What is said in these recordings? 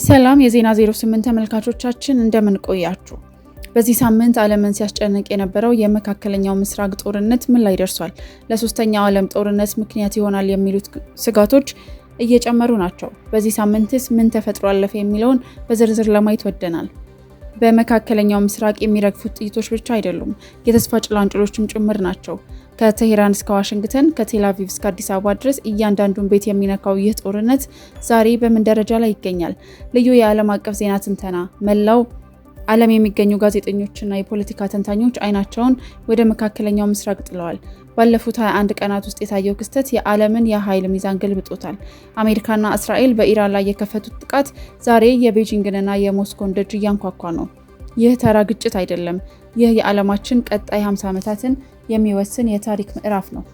ሰላም የዜና 08 ተመልካቾቻችን እንደምን ቆያችሁ? በዚህ ሳምንት ዓለምን ሲያስጨንቅ የነበረው የመካከለኛው ምስራቅ ጦርነት ምን ላይ ደርሷል? ለሶስተኛው ዓለም ጦርነት ምክንያት ይሆናል የሚሉት ስጋቶች እየጨመሩ ናቸው። በዚህ ሳምንትስ ምን ተፈጥሮ አለፈ የሚለውን በዝርዝር ለማየት ወደናል። በመካከለኛው ምስራቅ የሚረግፉት ጥይቶች ብቻ አይደሉም፣ የተስፋ ጭላንጭሎችም ጭምር ናቸው። ከቴሄራን እስከ ዋሽንግተን፣ ከቴል አቪቭ እስከ አዲስ አበባ ድረስ እያንዳንዱን ቤት የሚነካው ይህ ጦርነት ዛሬ በምን ደረጃ ላይ ይገኛል? ልዩ የዓለም አቀፍ ዜና ትንተና። መላው ዓለም የሚገኙ ጋዜጠኞችና የፖለቲካ ተንታኞች አይናቸውን ወደ መካከለኛው ምስራቅ ጥለዋል። ባለፉት 21 ቀናት ውስጥ የታየው ክስተት የዓለምን የኃይል ሚዛን ገልብጦታል። አሜሪካና እስራኤል በኢራን ላይ የከፈቱት ጥቃት ዛሬ የቤጂንግንና የሞስኮን ደጅ እያንኳኳ ነው። ይህ ተራ ግጭት አይደለም። ይህ የዓለማችን ቀጣይ 50 ዓመታትን የሚወስን የታሪክ ምዕራፍ ነው።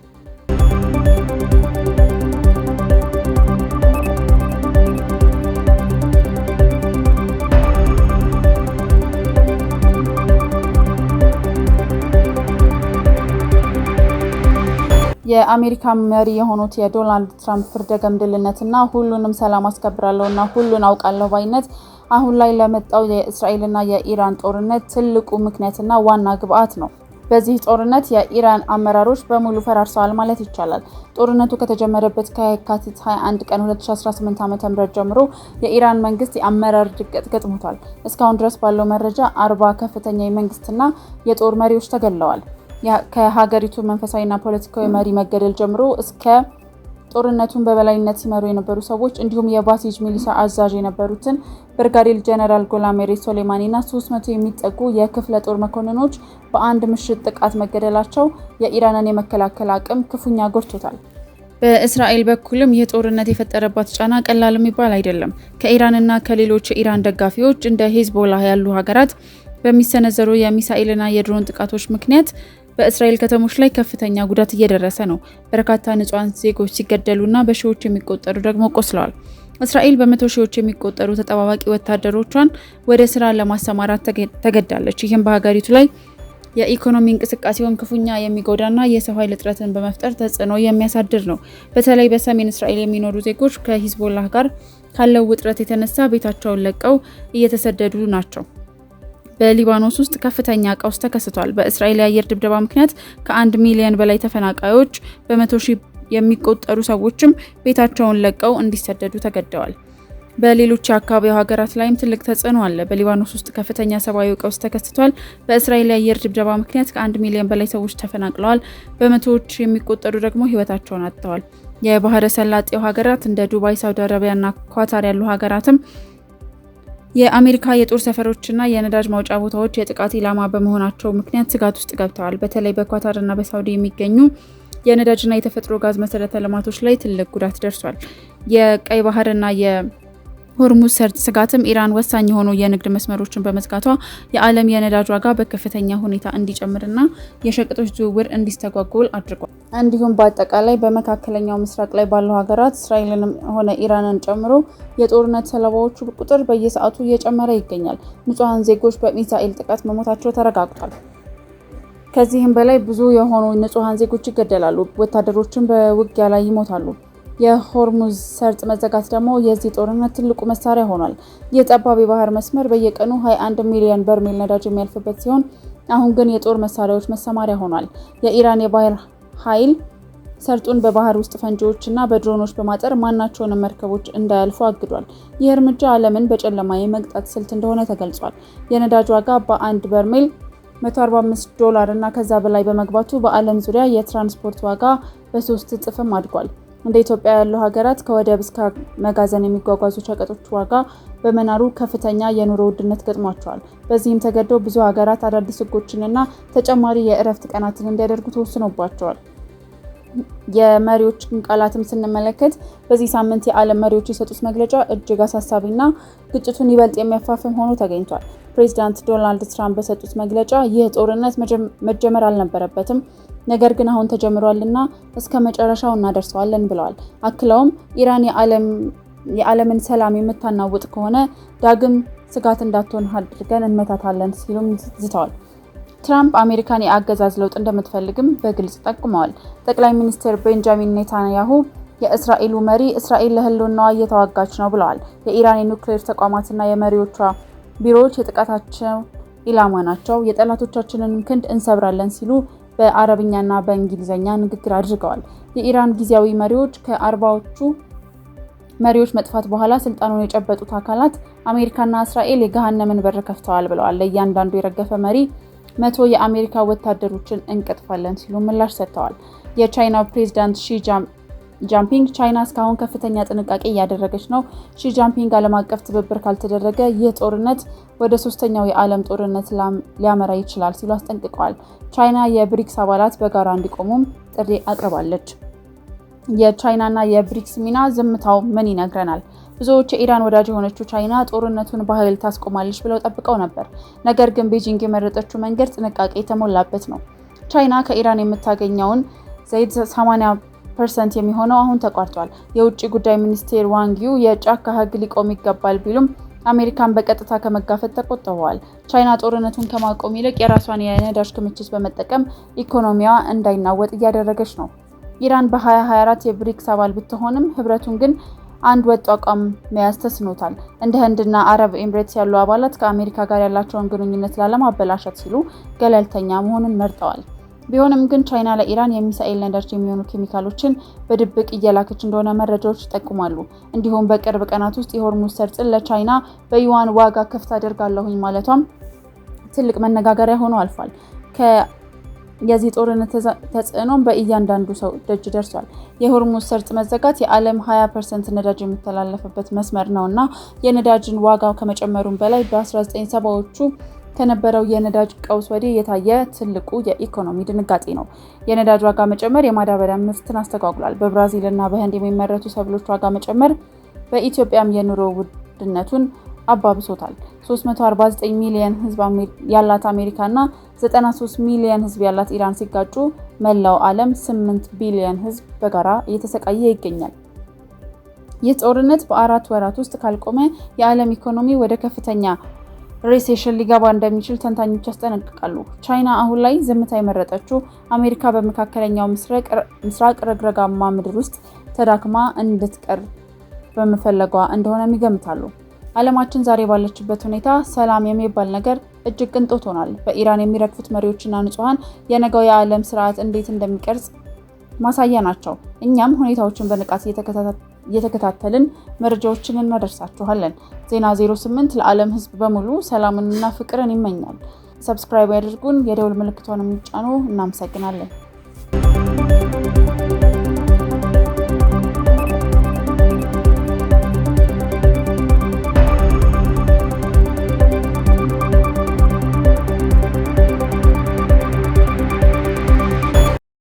የአሜሪካ መሪ የሆኑት የዶናልድ ትራምፕ ፍርደ ገምድልነትና ሁሉንም ሰላም አስከብራለሁና ሁሉን አውቃለሁ ባይነት አሁን ላይ ለመጣው የእስራኤልና የኢራን ጦርነት ትልቁ ምክንያትና ዋና ግብአት ነው። በዚህ ጦርነት የኢራን አመራሮች በሙሉ ፈራርሰዋል ማለት ይቻላል። ጦርነቱ ከተጀመረበት ከየካቲት 21 ቀን 2018 ዓ.ም ጀምሮ የኢራን መንግስት የአመራር ድቀት ገጥሞታል። እስካሁን ድረስ ባለው መረጃ 40 ከፍተኛ የመንግስትና የጦር መሪዎች ተገድለዋል። ከሀገሪቱ መንፈሳዊና ፖለቲካዊ መሪ መገደል ጀምሮ እስከ ጦርነቱን በበላይነት ሲመሩ የነበሩ ሰዎች እንዲሁም የባሲጅ ሚሊሻ አዛዥ የነበሩትን ብርጋዴር ጀነራል ጎላሜሪ ሶሌማኒና 300 የሚጠጉ የክፍለ ጦር መኮንኖች በአንድ ምሽት ጥቃት መገደላቸው የኢራንን የመከላከል አቅም ክፉኛ ጎድቶታል። በእስራኤል በኩልም ይህ ጦርነት የፈጠረባት ጫና ቀላል የሚባል አይደለም። ከኢራንና ከሌሎች የኢራን ደጋፊዎች እንደ ሂዝቦላህ ያሉ ሀገራት በሚሰነዘሩ የሚሳኤልና የድሮን ጥቃቶች ምክንያት በእስራኤል ከተሞች ላይ ከፍተኛ ጉዳት እየደረሰ ነው። በርካታ ንጹሃን ዜጎች ሲገደሉና በሺዎች የሚቆጠሩ ደግሞ ቆስለዋል። እስራኤል በመቶ ሺዎች የሚቆጠሩ ተጠባባቂ ወታደሮቿን ወደ ስራ ለማሰማራት ተገዳለች። ይህም በሀገሪቱ ላይ የኢኮኖሚ እንቅስቃሴውን ክፉኛ የሚጎዳና የሰው ኃይል እጥረትን በመፍጠር ተጽዕኖ የሚያሳድር ነው። በተለይ በሰሜን እስራኤል የሚኖሩ ዜጎች ከሂዝቦላህ ጋር ካለው ውጥረት የተነሳ ቤታቸውን ለቀው እየተሰደዱ ናቸው። በሊባኖስ ውስጥ ከፍተኛ ቀውስ ተከስቷል። በእስራኤል የአየር ድብደባ ምክንያት ከ1 ሚሊዮን በላይ ተፈናቃዮች በመቶ ሺህ የሚቆጠሩ ሰዎችም ቤታቸውን ለቀው እንዲሰደዱ ተገደዋል። በሌሎች የአካባቢው ሀገራት ላይም ትልቅ ተጽዕኖ አለ። በሊባኖስ ውስጥ ከፍተኛ ሰብአዊ ቀውስ ተከስቷል። በእስራኤል የአየር ድብደባ ምክንያት ከ1 ሚሊዮን በላይ ሰዎች ተፈናቅለዋል። በመቶዎች የሚቆጠሩ ደግሞ ህይወታቸውን አጥተዋል። የባህረ ሰላጤው ሀገራት እንደ ዱባይ፣ ሳውዲ አረቢያና ኳታር ያሉ ሀገራትም የአሜሪካ የጦር ሰፈሮችና የነዳጅ ማውጫ ቦታዎች የጥቃት ኢላማ በመሆናቸው ምክንያት ስጋት ውስጥ ገብተዋል። በተለይ በኳታርና በሳውዲ የሚገኙ የነዳጅና የተፈጥሮ ጋዝ መሰረተ ልማቶች ላይ ትልቅ ጉዳት ደርሷል። የቀይ ባህርና የሆርሙዝ ሰርጥ ስጋትም ኢራን ወሳኝ የሆኑ የንግድ መስመሮችን በመዝጋቷ የዓለም የነዳጅ ዋጋ በከፍተኛ ሁኔታ እንዲጨምርና የሸቀጦች ዝውውር እንዲስተጓጎል አድርጓል። እንዲሁም በአጠቃላይ በመካከለኛው ምስራቅ ላይ ባሉ ሀገራት እስራኤልንም ሆነ ኢራንን ጨምሮ የጦርነት ሰለባዎቹ ቁጥር በየሰዓቱ እየጨመረ ይገኛል። ንጹሃን ዜጎች በሚሳኤል ጥቃት መሞታቸው ተረጋግጧል። ከዚህም በላይ ብዙ የሆኑ ንጹሃን ዜጎች ይገደላሉ፣ ወታደሮችን በውጊያ ላይ ይሞታሉ። የሆርሙዝ ሰርጥ መዘጋት ደግሞ የዚህ ጦርነት ትልቁ መሳሪያ ሆኗል። የጠባብ የባህር መስመር በየቀኑ 21 ሚሊዮን በርሜል ነዳጅ የሚያልፍበት ሲሆን አሁን ግን የጦር መሳሪያዎች መሰማሪያ ሆኗል። የኢራን የባህር ኃይል ሰርጡን በባህር ውስጥ ፈንጂዎችና በድሮኖች በማጠር ማናቸውንም መርከቦች እንዳያልፉ አግዷል። ይህ እርምጃ ዓለምን በጨለማ የመግጣት ስልት እንደሆነ ተገልጿል። የነዳጅ ዋጋ በአንድ በርሜል $145 እና ከዛ በላይ በመግባቱ በዓለም ዙሪያ የትራንስፖርት ዋጋ በ3 እጥፍም አድጓል። እንደ ኢትዮጵያ ያሉ ሀገራት ከወደብ እስከ መጋዘን የሚጓጓዙ ሸቀጦች ዋጋ በመናሩ ከፍተኛ የኑሮ ውድነት ገጥሟቸዋል። በዚህም ተገደው ብዙ ሀገራት አዳዲስ ሕጎችንና ተጨማሪ የእረፍት ቀናትን እንዲያደርጉ ተወስኖባቸዋል። የመሪዎችን ቃላትም ስንመለከት በዚህ ሳምንት የዓለም መሪዎች የሰጡት መግለጫ እጅግ አሳሳቢና ግጭቱን ይበልጥ የሚያፋፍም ሆኖ ተገኝቷል። ፕሬዚዳንት ዶናልድ ትራምፕ በሰጡት መግለጫ ይህ ጦርነት መጀመር አልነበረበትም፣ ነገር ግን አሁን ተጀምሯልና እስከ መጨረሻው እናደርሰዋለን ብለዋል። አክለውም ኢራን የዓለምን ሰላም የምታናውጥ ከሆነ ዳግም ስጋት እንዳትሆን አድርገን እንመታታለን ሲሉም ዝተዋል። ትራምፕ አሜሪካን የአገዛዝ ለውጥ እንደምትፈልግም በግልጽ ጠቁመዋል። ጠቅላይ ሚኒስትር ቤንጃሚን ኔታንያሁ የእስራኤሉ መሪ እስራኤል ለህልውናዋ እየተዋጋች ነው ብለዋል። የኢራን የኒውክሌር ተቋማትና የመሪዎቿ ቢሮዎች የጥቃታቸው ኢላማ ናቸው፣ የጠላቶቻችንን ክንድ እንሰብራለን ሲሉ በአረብኛና በእንግሊዝኛ ንግግር አድርገዋል። የኢራን ጊዜያዊ መሪዎች ከ40ዎቹ መሪዎች መጥፋት በኋላ ስልጣኑን የጨበጡት አካላት አሜሪካና እስራኤል የገሃነምን በር ከፍተዋል ብለዋል። ለእያንዳንዱ የረገፈ መሪ 100 የአሜሪካ ወታደሮችን እንቀጥፋለን ሲሉ ምላሽ ሰጥተዋል። የቻይናው ፕሬዝዳንት ሺ ጂንፒንግ ቻይና እስካሁን ከፍተኛ ጥንቃቄ እያደረገች ነው፣ ሺ ጂንፒንግ ዓለም አቀፍ ትብብር ካልተደረገ ይህ ጦርነት ወደ ሶስተኛው የዓለም ጦርነት ሊያመራ ይችላል ሲሉ አስጠንቅቀዋል። ቻይና የብሪክስ አባላት በጋራ እንዲቆሙም ጥሪ አቅርባለች። የቻይናና የብሪክስ ሚና ዝምታው ምን ይነግረናል? ብዙዎች የኢራን ወዳጅ የሆነችው ቻይና ጦርነቱን በኃይል ታስቆማለች ብለው ጠብቀው ነበር። ነገር ግን ቤጂንግ የመረጠችው መንገድ ጥንቃቄ የተሞላበት ነው። ቻይና ከኢራን የምታገኘውን ዘይት 80% የሚሆነው አሁን ተቋርጧል። የውጭ ጉዳይ ሚኒስቴር ዋንግ ዩ የጫካ ሕግ ሊቆም ይገባል ቢሉም አሜሪካን በቀጥታ ከመጋፈጥ ተቆጥበዋል። ቻይና ጦርነቱን ከማቆም ይልቅ የራሷን የነዳጅ ክምችት በመጠቀም ኢኮኖሚዋ እንዳይናወጥ እያደረገች ነው። ኢራን በ2024 የብሪክስ አባል ብትሆንም ህብረቱን ግን አንድ ወጥ አቋም መያዝ ተስኖታል። እንደ ህንድና አረብ ኤምሬትስ ያሉ አባላት ከአሜሪካ ጋር ያላቸውን ግንኙነት ላለማበላሸት ሲሉ ገለልተኛ መሆኑን መርጠዋል። ቢሆንም ግን ቻይና ለኢራን የሚሳኤል ነዳጅ የሚሆኑ ኬሚካሎችን በድብቅ እየላከች እንደሆነ መረጃዎች ይጠቁማሉ። እንዲሁም በቅርብ ቀናት ውስጥ የሆርሙዝ ሰርጥን ለቻይና በዩዋን ዋጋ ክፍት አደርጋለሁኝ ማለቷም ትልቅ መነጋገሪያ ሆኖ አልፏል። የዚህ ጦርነት ተጽዕኖ በእያንዳንዱ ሰው ደጅ ደርሷል። የሆርሙዝ ሰርጥ መዘጋት የዓለም 20% ነዳጅ የሚተላለፍበት መስመር ነውና የነዳጅን ዋጋ ከመጨመሩም በላይ በ1970ዎቹ ከነበረው የነዳጅ ቀውስ ወዲህ የታየ ትልቁ የኢኮኖሚ ድንጋጤ ነው። የነዳጅ ዋጋ መጨመር የማዳበሪያ ምርትን አስተጓጉሏል። በብራዚልና በህንድ የሚመረቱ ሰብሎች ዋጋ መጨመር በኢትዮጵያም የኑሮ ውድነቱን አባብሶታል። 349 ሚሊዮን ህዝብ ያላት አሜሪካና 93 ሚሊዮን ህዝብ ያላት ኢራን ሲጋጩ መላው ዓለም 8 ቢሊዮን ህዝብ በጋራ እየተሰቃየ ይገኛል። ይህ ጦርነት በ4 ወራት ውስጥ ካልቆመ የዓለም ኢኮኖሚ ወደ ከፍተኛ ሪሴሽን ሊገባ እንደሚችል ተንታኞች ያስጠነቅቃሉ። ቻይና አሁን ላይ ዝምታ የመረጠችው አሜሪካ በመካከለኛው ምስራቅ ረግረጋማ ምድር ውስጥ ተዳክማ እንድትቀር በመፈለጓ እንደሆነ ይገምታሉ። ዓለማችን ዛሬ ባለችበት ሁኔታ ሰላም የሚባል ነገር እጅግ ቅንጦት ሆኗል። በኢራን የሚረግፉት መሪዎችና ንጹሃን የነገው የዓለም ስርዓት እንዴት እንደሚቀርጽ ማሳያ ናቸው። እኛም ሁኔታዎችን በንቃት እየተከታተልን መረጃዎችን እናደርሳችኋለን። ዜና 08 ለዓለም ህዝብ በሙሉ ሰላምንና ፍቅርን ይመኛል። ሰብስክራይብ ያድርጉን፣ የደውል ምልክቷን የሚጫኑ። እናመሰግናለን።